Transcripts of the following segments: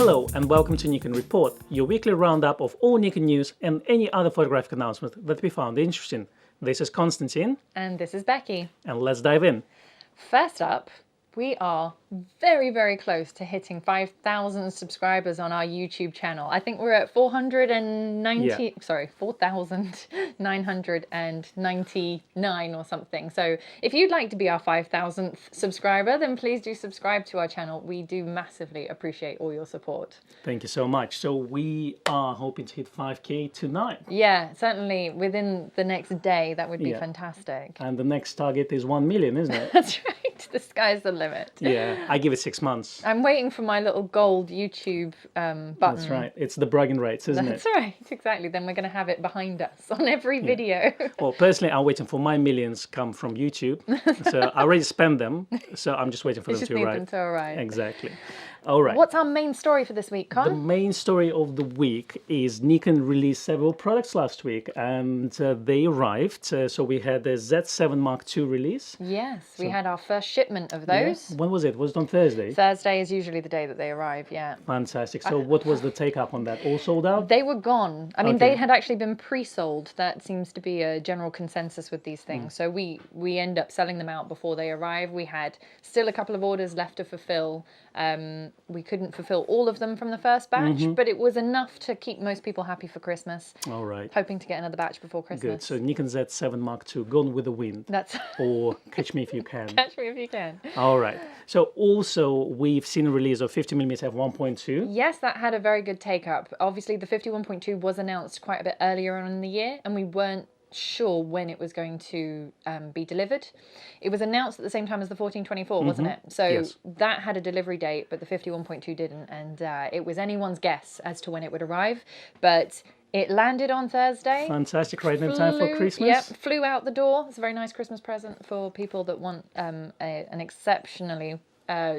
Hello and welcome to Nikon Report, your weekly roundup of all Nikon news and any other photographic announcement that we found interesting. This is Konstantin. And this is Becky. And let's dive in. First up, we are very, very close to hitting 5,000 subscribers on our YouTube channel. I think we're at 4,999 or something. So if you'd like to be our 5,000th subscriber, then please do subscribe to our channel. We do massively appreciate all your support. Thank you so much. So we are hoping to hit 5K tonight. Yeah, certainly within the next day, that would be fantastic. And the next target is 1 million, isn't it? That's right. The sky's the limit. Yeah, I give it 6 months. I'm waiting for my little gold YouTube button. That's right. It's the bragging rights, isn't it? That's right, exactly. Then we're going to have it behind us on every video. Well, personally, I'm waiting for my millions come from YouTube. So I already spent them, so I'm just waiting for them to arrive. Just need them to arrive. Exactly. All right. What's our main story for this week, Con? The main story of the week is Nikon released several products last week, and they arrived. So we had the Z7 Mark II release. Yes, we had our first shipment of those. Yeah. When was it? Was it on Thursday? Thursday is usually the day that they arrive, yeah. Fantastic. So what was the take-up on that? All sold out? They were gone. I mean, they had actually been pre-sold. That seems to be a general consensus with these things. So we end up selling them out before they arrive. We had still a couple of orders left to fulfill. We couldn't fulfill all of them from the first batch, but it was enough to keep most people happy for Christmas. All right. Hoping to get another batch before Christmas. Good. So Nikon Z7 Mark II, gone with the wind. That's or catch me if you can. Catch me if you can. All right. So also we've seen a release of 50mm f1.2. Yes, that had a very good take-up. Obviously, the 51.2 was announced quite a bit earlier on in the year, and we weren't sure when it was going to be delivered. It was announced at the same time as the 1424, wasn't it? So that had a delivery date, but the 51.2 didn't, and it was anyone's guess as to when it would arrive. But it landed on Thursday. Fantastic, right in time for Christmas. Yep, flew out the door. It's a very nice Christmas present for people that want an exceptionally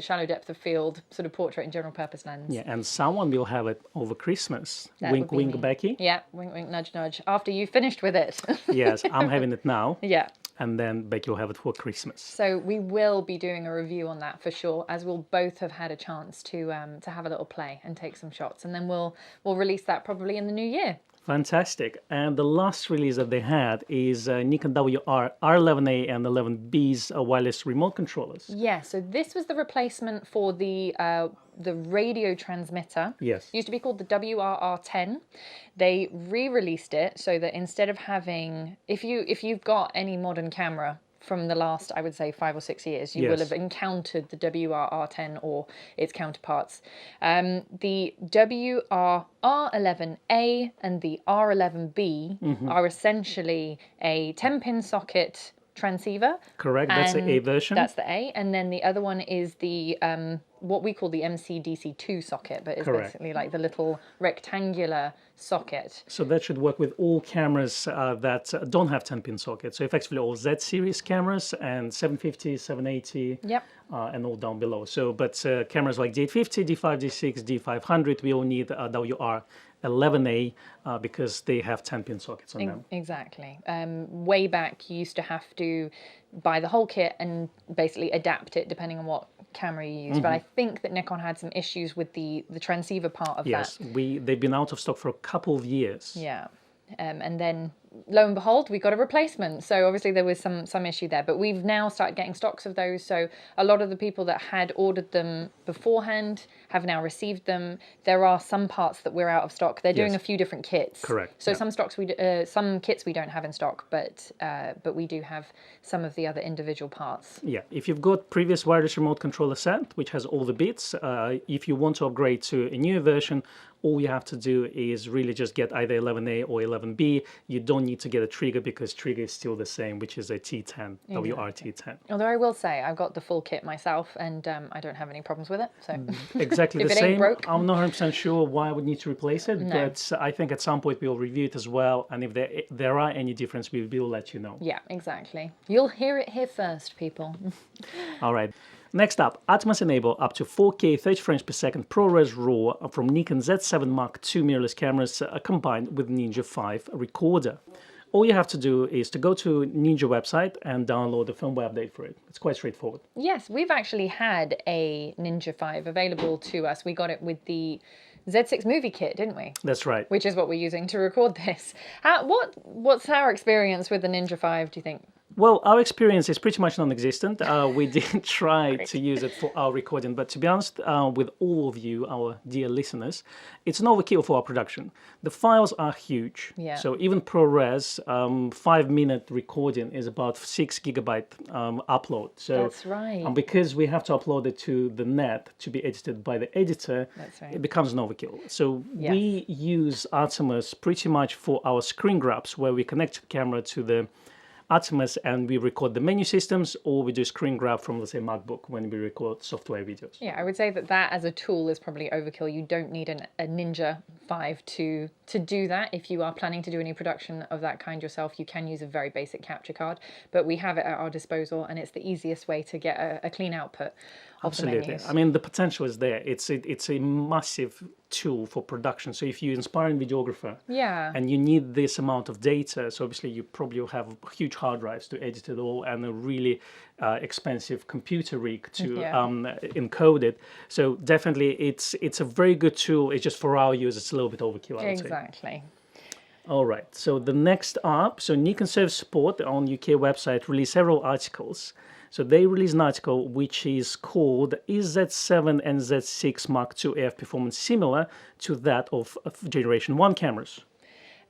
shallow depth of field sort of portrait and general purpose lens. Yeah, and someone will have it over Christmas. That wink, wink, me. Becky. Yeah, wink, wink, nudge, nudge. After you finished with it. Yes, I'm having it now. Yeah. And then Becky will have it for Christmas. So we will be doing a review on that for sure, as we'll both have had a chance to have a little play and take some shots, and then we'll release that probably in the new year. Fantastic. And the last release that they had is Nikon WR R11A and 11B's wireless remote controllers. Yeah, so this was the replacement for the radio transmitter. Yes. It used to be called the WRR10. They re-released it so that instead of having, if you've got any modern camera from the last, I would say, 5 or 6 years, you will have encountered the WRR10 or its counterparts. The WRR11A and the R11B are essentially a 10-pin socket transceiver. Correct, that's the A version. That's the A, and then the other one is the what we call the MCDC2 socket, but it's basically like the little rectangular socket. So that should work with all cameras that don't have 10-pin sockets. So effectively all Z-series cameras and 750, 780, and all down below. So, but cameras like D850, D5, D6, D500, we all need WR11A because they have 10-pin sockets on them. Exactly. Way back, you used to have to buy the whole kit and basically adapt it depending on what camera you use. But I think that Nikon had some issues with the transceiver part of that. Yes, they've been out of stock for a couple of years. Yeah. And then lo and behold, we got a replacement. So obviously there was some issue there, but we've now started getting stocks of those. So a lot of the people that had ordered them beforehand have now received them. There are some parts that we're out of stock. They're doing a few different kits. Correct. So some kits we don't have in stock, but we do have some of the other individual parts. Yeah, if you've got previous wireless remote controller set, which has all the bits, if you want to upgrade to a newer version, all you have to do is really just get either 11A or 11B. You don't need to get a trigger because trigger is still the same, which is a T10, WR-T10. Although I will say, I've got the full kit myself and I don't have any problems with it. So exactly the it same. Ain't broke. I'm not 100% sure why I would need to replace it, No. but I think at some point we'll review it as well. And if there are any difference, we will let you know. Yeah, exactly. You'll hear it here first, people. All right. Next up, Atomos enable up to 4K 30 frames per second ProRes RAW from Nikon Z7 Mark II mirrorless cameras combined with Ninja 5 recorder. all you have to do is to go to Ninja website and download the firmware update for it. It's quite straightforward. Yes, we've actually had a Ninja 5 available to us. We got it with the Z6 movie kit, didn't we? That's right. Which is what we're using to record this. What's our experience with the Ninja 5, do you think? Well, our experience is pretty much non-existent. We did try to use it for our recording, but to be honest, with all of you, our dear listeners, it's an overkill for our production. The files are huge. Yeah. So even ProRes, 5-minute recording is about 6 gigabyte upload. So That's right. because we have to upload it to the net to be edited by the editor, That's right. it becomes an overkill. So we use Atomos pretty much for our screen grabs, where we connect the camera to the Atomos and we record the menu systems, or we do screen grab from, let's say, MacBook when we record software videos. Yeah, I would say that as a tool is probably overkill. You don't need a Ninja 5 to do that. If you are planning to do any production of that kind yourself, you can use a very basic capture card, but we have it at our disposal, and it's the easiest way to get a clean output of the menus. I mean, the potential is there. It's a massive tool for production. So if you're an inspiring videographer and you need this amount of data, so obviously you probably have huge hard drives to edit it all and a really expensive computer rig to encode it. So definitely it's a very good tool. It's just for our use, it's a little bit overkill, I would say. Exactly. All right, so the next up, so Nikon Support on UK website released several articles. So they released an article which is called, "Is Z7 and Z6 Mark II AF performance similar to that of Generation 1 cameras?"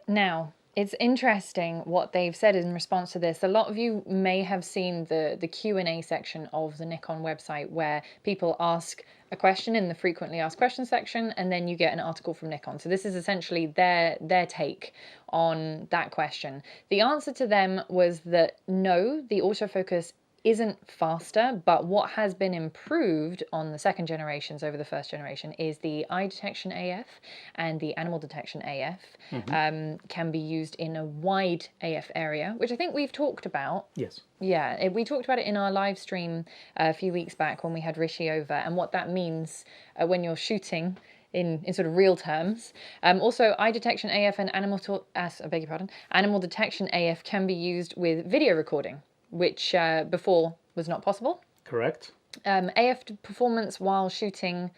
Now, it's interesting what they've said in response to this. A lot of you may have seen the Q&A section of the Nikon website, where people ask a question in the frequently asked questions section, and then you get an article from Nikon. So this is essentially their take on that question. The answer to them was that no, the autofocus isn't faster, but what has been improved on the second generations over the first generation is the eye detection AF and the animal detection AF can be used in a wide AF area, which I think we've talked about. Yes. Yeah, we talked about it in our live stream a few weeks back when we had Rishi over, and what that means when you're shooting in sort of real terms. Also, eye detection AF and animal detection AF can be used with video recording, which before was not possible. Correct. AF performance while shooting,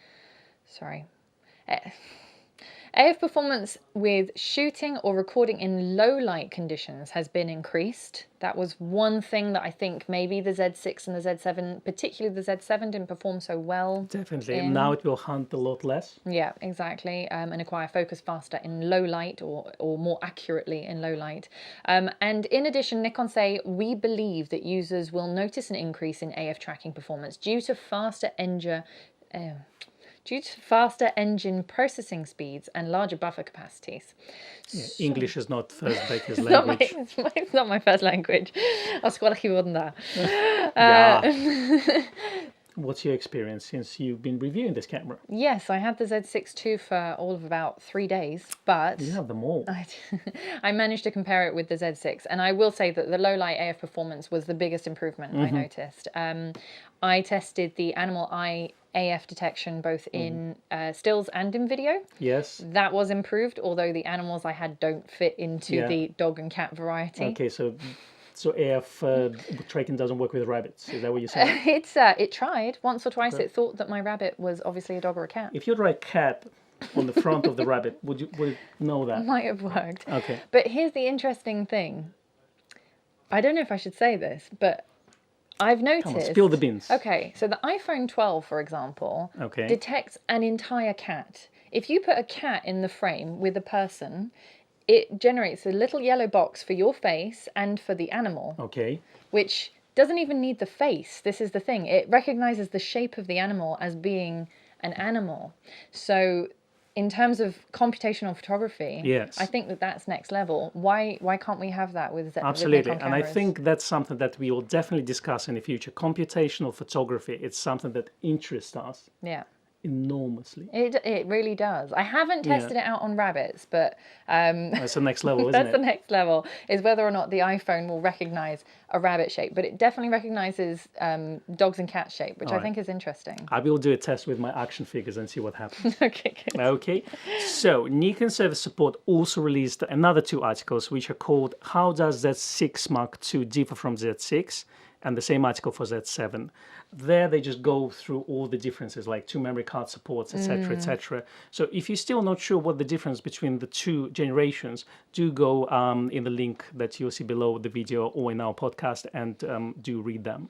AF performance with shooting or recording in low light conditions has been increased. That was one thing that I think maybe the Z6 and the Z7, particularly the Z7, didn't perform so well. Definitely. Now it will hunt a lot less. Yeah, exactly. And acquire focus faster in low light, or more accurately in low light. And in addition, Nikon say, "We believe that users will notice an increase in AF tracking performance due to faster engine processing speeds and larger buffer capacities." Yeah, English is not first Becky's language. It's not my first language. What's your experience since you've been reviewing this camera? Yes, I had the Z6 II for all of about 3 days, but You have them all. I managed to compare it with the Z6, and I will say that the low light AF performance was the biggest improvement I noticed. I tested the animal eye AF detection both in stills and in video. Yes. That was improved, although the animals I had don't fit into the dog and cat variety. Okay, so AF tracking doesn't work with rabbits. Is that what you're saying? It tried once or twice. It thought that my rabbit was obviously a dog or a cat. If you write cat on the front of the rabbit, would you know that? Might have worked. Okay. But here's the interesting thing. I don't know if I should say this, but I've noticed... Come on, spill the beans. Okay, so the iPhone 12, for example, detects an entire cat. If you put a cat in the frame with a person, it generates a little yellow box for your face and for the animal. Okay. Which doesn't even need the face. This is the thing. It recognizes the shape of the animal as being an animal. So in terms of computational photography, I think that that's next level. Why can't we have that with Absolutely, with and I think that's something that we will definitely discuss in the future. Computational photography, it's something that interests us. Yeah. enormously. It really does. I haven't tested it out on rabbits, but That's the next level, isn't that's it? the next level, is whether or not the iPhone will recognize a rabbit shape. But it definitely recognizes dogs and cats shape, which I think is interesting. I will do a test with my action figures and see what happens. Okay, good. Okay, so Nikon Service Support also released another 2 articles, which are called "How Does Z6 Mark II Differ from Z6?" and the same article for Z7. There they just go through all the differences, like 2 memory card supports, etc., etc. So if you're still not sure what the difference between the 2 generations, do go in the link that you'll see below the video or in our podcast and do read them.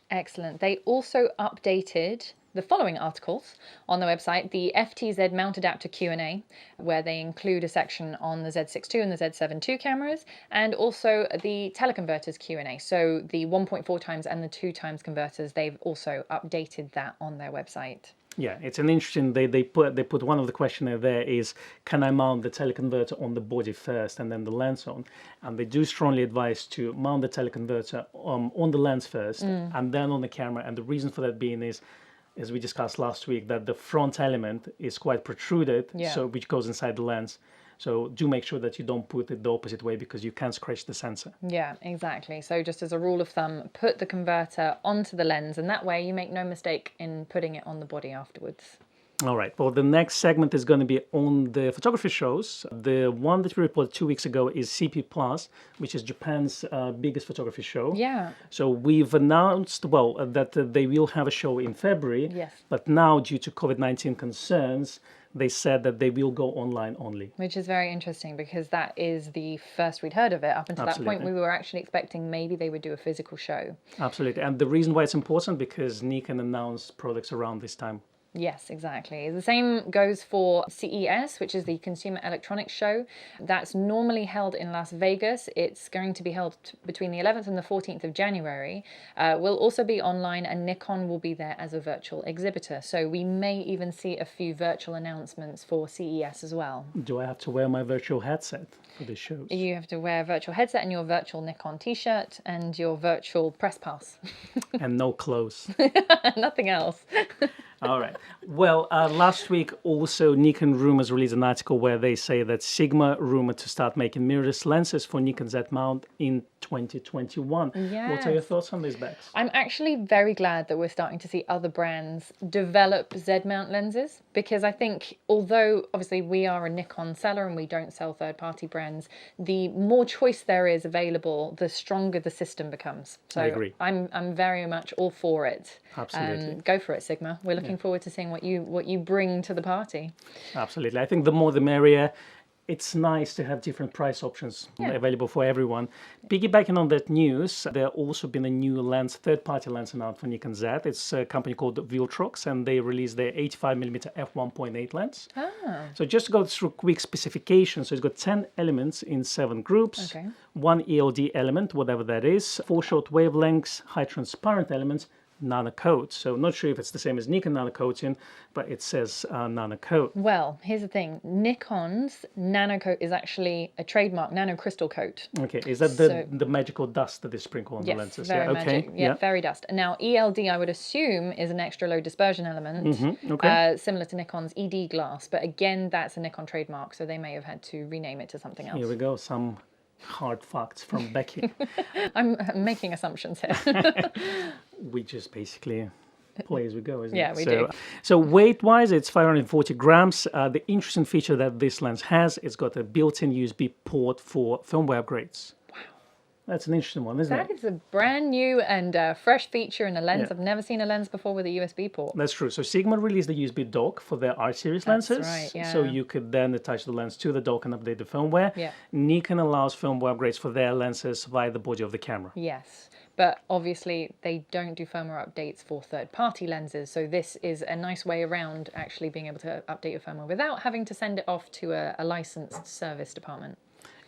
Excellent. They also updated the following articles on the website: the FTZ mount adapter Q&A, where they include a section on the Z6 II and the Z7 II cameras, and also the teleconverters Q&A. So the 1.4 times and the 2 times converters, they've also updated that on their website. Yeah, it's an interesting. They put one of the questionnaire there is, can I mount the teleconverter on the body first and then the lens on? And they do strongly advise to mount the teleconverter on the lens first and then on the camera. And the reason for that being is, as we discussed last week, that the front element is quite protruded, so which goes inside the lens. So do make sure that you don't put it the opposite way because you can scratch the sensor. Yeah, exactly. So just as a rule of thumb, put the converter onto the lens, and that way you make no mistake in putting it on the body afterwards. All right. Well, the next segment is going to be on the photography shows. The one that we reported 2 weeks ago is CP Plus, which is Japan's biggest photography show. Yeah. So we've announced, that they will have a show in February. Yes. But now, due to COVID-19 concerns, they said that they will go online only. Which is very interesting because that is the first we'd heard of it. Up until that point, we were actually expecting maybe they would do a physical show. Absolutely. And the reason why it's important, because Nikon announced products around this time. Yes, exactly. The same goes for CES, which is the Consumer Electronics Show. That's normally held in Las Vegas. It's going to be held between the 11th and the 14th of January. Will also be online, and Nikon will be there as a virtual exhibitor. So we may even see a few virtual announcements for CES as well. Do I have to wear my virtual headset for the shows? You have to wear a virtual headset and your virtual Nikon t-shirt and your virtual press pass. And no clothes. Nothing else. All right. Well, last week also Nikon Rumors released an article where they say that Sigma rumored to start making mirrorless lenses for Nikon Z mount in 2021. Yes. What are your thoughts on this, Bex? I'm actually very glad that we're starting to see other brands develop Z mount lenses, because I think although obviously we are a Nikon seller and we don't sell third-party brands, the more choice there is available, the stronger the system becomes. So I agree. I'm very much all for it. Absolutely. Go for it, Sigma. We're looking forward to seeing what you bring to the party. Absolutely. I think the more the merrier. It's nice to have different price options available for everyone. Piggybacking on that news, there also been a new lens, third-party lens announced for Nikon Z. It's a company called Viltrox, and they released their 85mm f1.8 lens. So just to go through quick specifications, so it's got 10 elements in 7 groups, 1 ELD element, whatever that is, 4 short wavelengths, high transparent elements, nano coat. So not sure if it's the same as Nikon nano coating, but it says nano coat. Well, here's the thing. Nikon's nano coat is actually a trademark nano crystal coat. Okay, is that the magical dust that they sprinkle on the lenses? Very magic. Yeah, fairy dust. Now, ELD, I would assume, is an extra low dispersion element, similar to Nikon's ED glass. But again, that's a Nikon trademark, so they may have had to rename it to something else. Here we go, some hard facts from Becky. I'm making assumptions here. We just basically play as we go, isn't it? Yeah, we do. So weight-wise, it's 540 grams. The interesting feature that this lens has, it's got a built-in USB port for firmware upgrades. Wow. That's an interesting one, isn't it? That is a brand new and fresh feature in a lens. I've never seen a lens before with a USB port. That's true. So Sigma released the USB dock for their R-series lenses. That's right, yeah. So you could then attach the lens to the dock and update the firmware. Yeah. Nikon allows firmware upgrades for their lenses via the body of the camera. Yes. But obviously they don't do firmware updates for third-party lenses. So this is a nice way around actually being able to update your firmware without having to send it off to a licensed service department.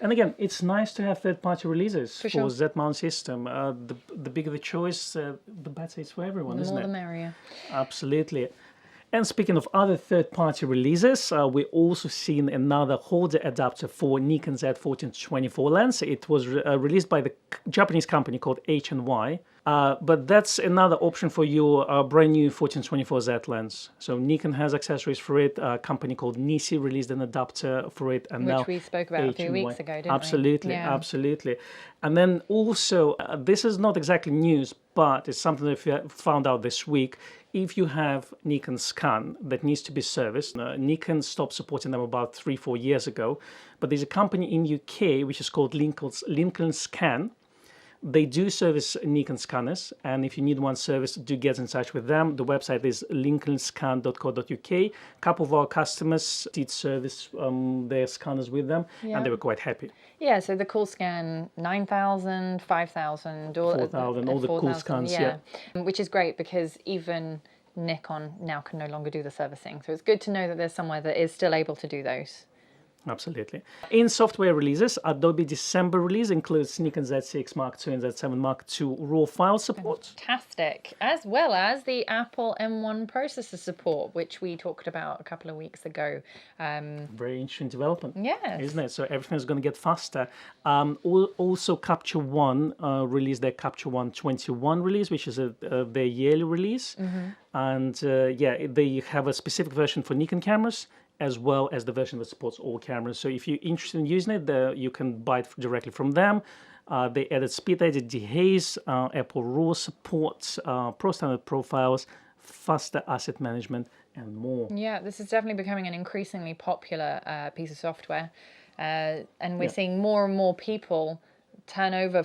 And again, it's nice to have third-party releases for sure. Z-mount system. The bigger the choice, the better it's for everyone, isn't it? The more the merrier. Absolutely. And speaking of other third-party releases, we also seen another holder adapter for Nikon Z14-24 lens. It was released by the Japanese company called H&Y. But that's another option for your brand new 14-24Z lens. So Nikon has accessories for it. A company called Nisi released an adapter for it, and now Which we spoke about a few weeks ago, didn't absolutely, we? Yeah. Absolutely. And then also, this is not exactly news, but it's something that I found out this week. If you have Nikon scan that needs to be serviced, Nikon stopped supporting them about 3-4 years ago. But there's a company in UK which is called Lincoln Scan. They do service Nikon scanners, and if you need one service, do get in touch with them. The website is lincolnscan.co.uk. A couple of our customers did service their scanners with them, and they were quite happy. Yeah, so the cool scan 9,000, 5,000, 4,000, all the cool scans, yeah. Which is great because even Nikon now can no longer do the servicing. So it's good to know that there's somewhere that is still able to do those. Absolutely. In software releases, Adobe December release includes Nikon Z6 Mark II and Z7 Mark II RAW file support. Fantastic. As well as the Apple M1 processor support, which we talked about a couple of weeks ago. Very interesting development. Yes. Isn't it? So everything's going to get faster. Also, Capture One released their Capture One 21 release, which is their yearly release. And they have a specific version for Nikon cameras, as well as the version that supports all cameras. So if you're interested in using it, you can buy it directly from them. They added speed edit dehaze, Apple RAW support, Pro Standard profiles, faster asset management, and more. Yeah, this is definitely becoming an increasingly popular piece of software. And we're seeing more and more people turn over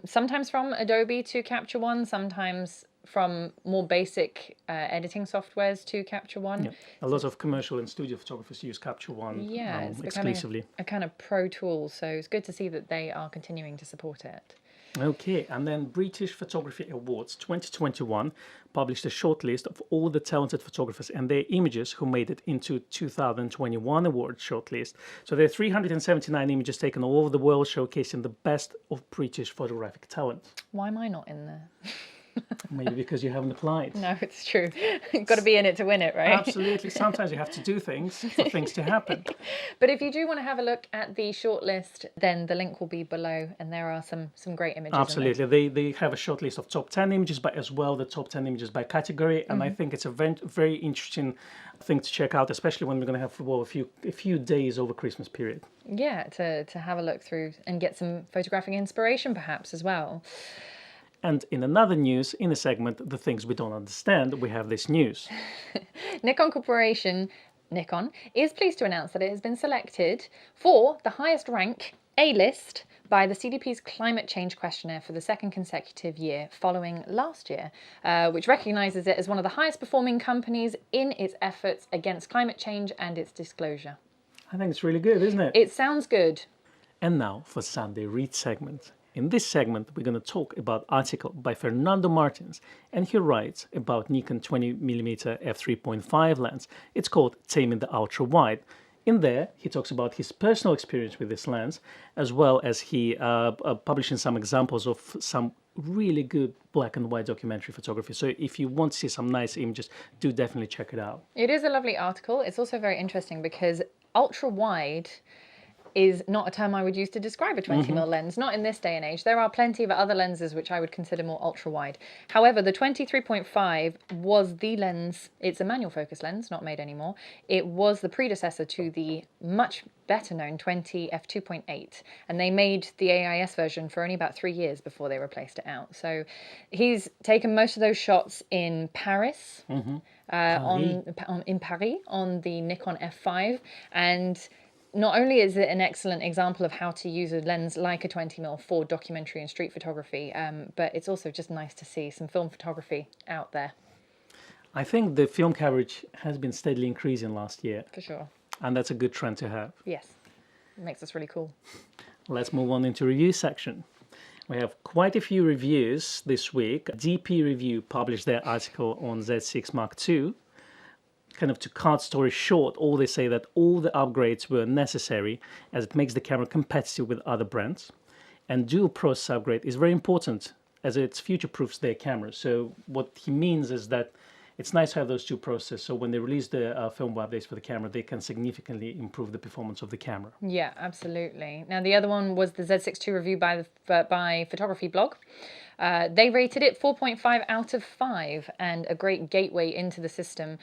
sometimes from Adobe to Capture One, sometimes from more basic editing softwares to Capture One. Yeah. A lot of commercial and studio photographers use Capture One it's exclusively. A kind of pro tool, so it's good to see that they are continuing to support it. Okay, and then British Photography Awards 2021 published a shortlist of all the talented photographers and their images who made it into 2021 award shortlist. So there are 379 images taken all over the world, showcasing the best of British photographic talent. Why am I not in there? Maybe because you haven't applied. No, it's true. You've got to be in it to win it, right? Absolutely. Sometimes you have to do things for things to happen. But if you do want to have a look at the shortlist, then the link will be below, and there are some great images. Absolutely. They have a short list of top 10 images, but as well the top 10 images by category. And I think it's a very interesting thing to check out, especially when we're going to have a few days over Christmas period. Yeah, to have a look through and get some photographic inspiration perhaps as well. And in another news, in the segment, The Things We Don't Understand, we have this news. Nikon Corporation, Nikon, is pleased to announce that it has been selected for the highest rank, A-list, by the CDP's Climate Change Questionnaire for the second consecutive year, following last year, which recognises it as one of the highest performing companies in its efforts against climate change and its disclosure. I think it's really good, isn't it? It sounds good. And now for Sunday Read segment. In this segment, we're going to talk about an article by Fernando Martins, and he writes about Nikon 20mm f3.5 lens. It's called Taming the Ultra Wide. In there, he talks about his personal experience with this lens, as well as he publishing some examples of some really good black and white documentary photography. So if you want to see some nice images, do definitely check it out. It is a lovely article. It's also very interesting because ultra wide is not a term I would use to describe a 20mm lens, not in this day and age. There are plenty of other lenses which I would consider more ultra-wide. However, the 23.5 was the lens, it's a manual focus lens, not made anymore. It was the predecessor to the much better known 20 f2.8, and they made the AIS version for only about 3 years before they replaced it out. So he's taken most of those shots in Paris, in Paris, on the Nikon F5, and not only is it an excellent example of how to use a lens like a 20mm for documentary and street photography, but it's also just nice to see some film photography out there. I think the film coverage has been steadily increasing last year. For sure. And that's a good trend to have. Yes, it makes us really cool. Let's move on into review section. We have quite a few reviews this week. DP Review published their article on Z6 Mark II. Kind of to cut story short, all they say that all the upgrades were necessary as it makes the camera competitive with other brands. And dual process upgrade is very important as it future-proofs their cameras. So what he means is that it's nice to have those two processes. So when they release the firmware updates for the camera, they can significantly improve the performance of the camera. Yeah, absolutely. Now the other one was the Z6 II review by Photography Blog. They rated it 4.5 out of 5 and a great gateway into the system.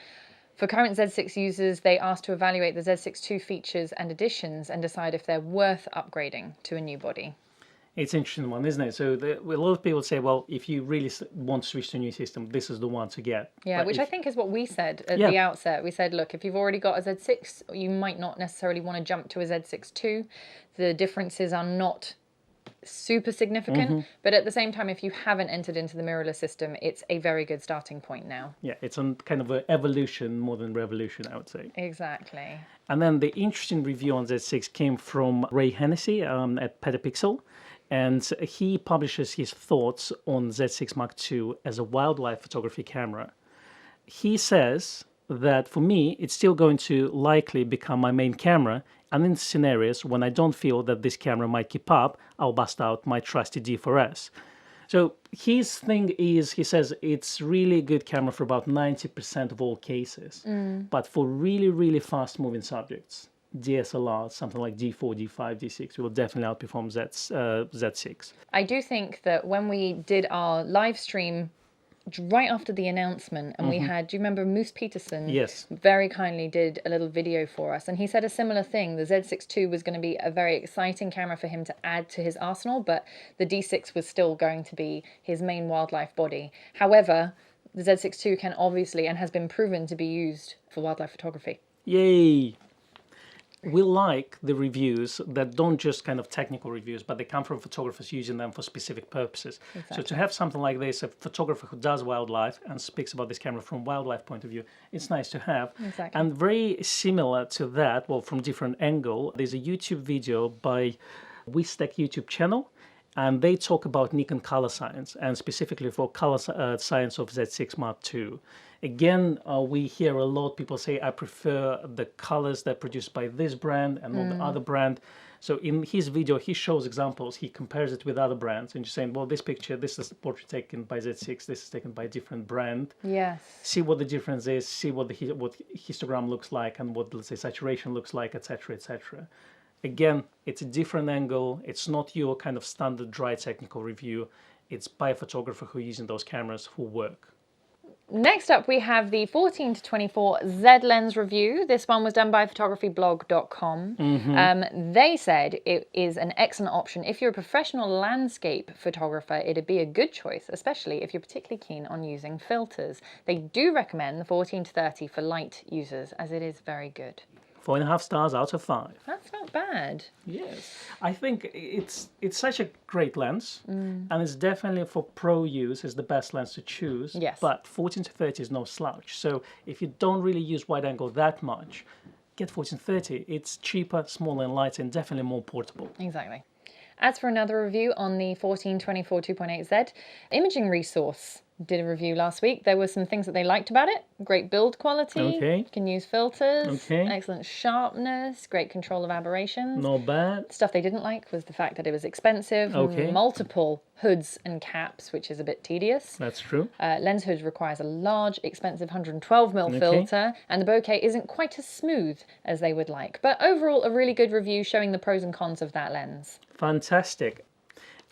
For current Z6 users, they asked to evaluate the Z6 II features and additions and decide if they're worth upgrading to a new body. It's an interesting one, isn't it? So a lot of people say, well, if you really want to switch to a new system, this is the one to get. Yeah, but which I think is what we said at the outset. We said, look, if you've already got a Z6, you might not necessarily want to jump to a Z6 II. The differences are not super significant, but at the same time, if you haven't entered into the mirrorless system, it's a very good starting point now. Yeah, it's a kind of an evolution more than revolution, I would say. Exactly. And then the interesting review on Z6 came from Ray Hennessy at Petapixel, and he publishes his thoughts on Z6 Mark II as a wildlife photography camera. He says that for me, it's still going to likely become my main camera, and in scenarios when I don't feel that this camera might keep up, I'll bust out my trusty D4S. So his thing is, he says it's really a good camera for about 90% of all cases, but for really, really fast moving subjects, DSLR, something like D4, D5, D6 will definitely outperform Z6. I do think that when we did our live stream right after the announcement, and we had, do you remember Moose Peterson? Yes. Very kindly did a little video for us, and he said a similar thing. The Z6 II was going to be a very exciting camera for him to add to his arsenal, but the D6 was still going to be his main wildlife body. However, the Z6 II can obviously, and has been proven to be used for wildlife photography. Yay! We like the reviews that don't just kind of technical reviews, but they come from photographers using them for specific purposes. Exactly. So to have something like this, a photographer who does wildlife and speaks about this camera from wildlife point of view, it's nice to have. Exactly. And very similar to that, well, from different angle, there's a YouTube video by Wistek YouTube channel, and they talk about Nikon color science, and specifically for color science of Z6 Mark II. Again, we hear a lot people say, I prefer the colors that are produced by this brand and not the other brand. So in his video, he shows examples, he compares it with other brands, and just saying, well, this picture, this is the portrait taken by Z6, this is taken by a different brand. Yes. See what the difference is, see what what histogram looks like, and what, let's say, saturation looks like, etc., etc. Again, it's a different angle. It's not your kind of standard dry technical review. It's by a photographer who's using those cameras for work. Next up, we have the 14 to 24 Z lens review. This one was done by photographyblog.com. They said it is an excellent option. If you're a professional landscape photographer, it'd be a good choice, especially if you're particularly keen on using filters. They do recommend the 14 to 30 for light users, as it is very good. 4.5 stars out of 5. That's not bad. Yes, I think it's such a great lens, and it's definitely for pro use. It's the best lens to choose. Yes. But 14 to 30 is no slouch. So if you don't really use wide angle that much, get 14 to 30. It's cheaper, smaller, and lighter, and definitely more portable. Exactly. As for another review on the 1424 2.8Z, Imaging Resource did a review last week. There were some things that they liked about it. Great build quality. Okay. You can use filters. Okay. Excellent sharpness. Great control of aberrations. Not bad. Stuff they didn't like was the fact that it was expensive. Okay. Multiple hoods and caps, which is a bit tedious. That's true. Lens hood requires a large, expensive 112mm filter, and the bokeh isn't quite as smooth as they would like. But overall, a really good review showing the pros and cons of that lens. Fantastic.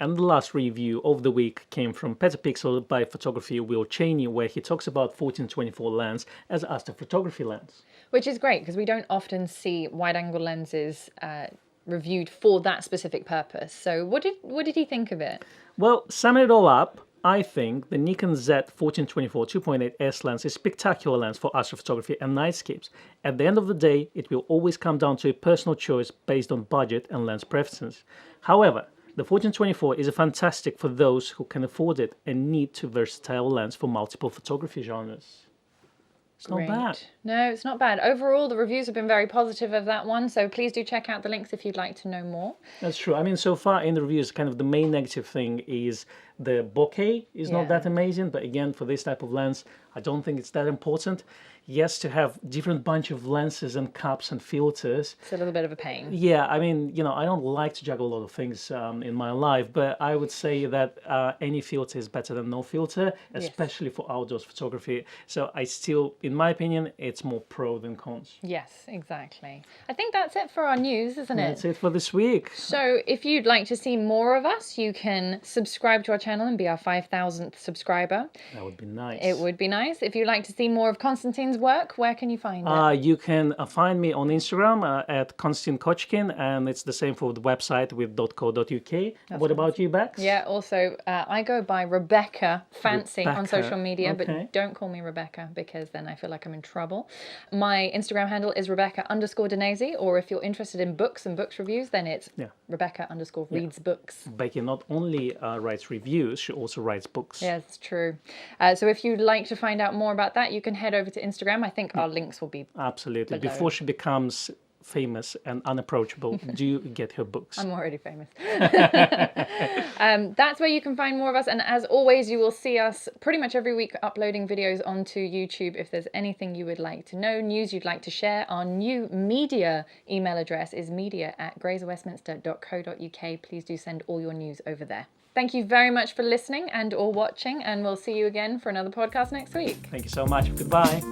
And the last review of the week came from Petapixel by photography Will Cheney, where he talks about 14-24 lens as astrophotography lens. Which is great, because we don't often see wide-angle lenses reviewed for that specific purpose. So what did he think of it? Well, summing it all up, I think the Nikon Z 1424 2.8S lens is a spectacular lens for astrophotography and nightscapes. At the end of the day, it will always come down to a personal choice based on budget and lens preferences. However, the 1424 is fantastic for those who can afford it and need a versatile lens for multiple photography genres. It's not bad. No, it's not bad. Overall, the reviews have been very positive of that one, so please do check out the links if you'd like to know more. That's true. I mean, so far in the reviews, kind of the main negative thing is the bokeh is not that amazing, but again, for this type of lens, I don't think it's that important. Yes, to have different bunch of lenses and cups and filters. It's a little bit of a pain. Yeah, I mean, you know, I don't like to juggle a lot of things in my life, but I would say that any filter is better than no filter, especially for outdoors photography. So I still, in my opinion, it's more pro than cons. Yes, exactly. I think that's it for our news, isn't it? That's it for this week. So if you'd like to see more of us, you can subscribe to our channel channel and be our 5,000th subscriber. That would be nice. It would be nice. If you'd like to see more of Konstantin's work, where can you find it? You can find me on Instagram at Konstantin Kochkin, and it's the same for the website with .co.uk. What about you, Bex? Yeah, also, I go by Rebecca Fancy on social media, okay. but don't call me Rebecca because then I feel like I'm in trouble. My Instagram handle is Rebecca_Danese, or if you're interested in books and books reviews, then it's Rebecca_reads books. Becky not only writes reviews, she also writes books. Yeah, it's true. So if you'd like to find out more about that, you can head over to Instagram. I think our links will be Absolutely. below. Before she becomes famous and unapproachable, do get her books. I'm already famous. That's where you can find more of us. And as always, you will see us pretty much every week uploading videos onto YouTube. If there's anything you would like to know, news you'd like to share, our new media email address is media@grayswestminster.co.uk. Please do send all your news over there. Thank you very much for listening and or watching, and we'll see you again for another podcast next week. Thank you so much. Goodbye.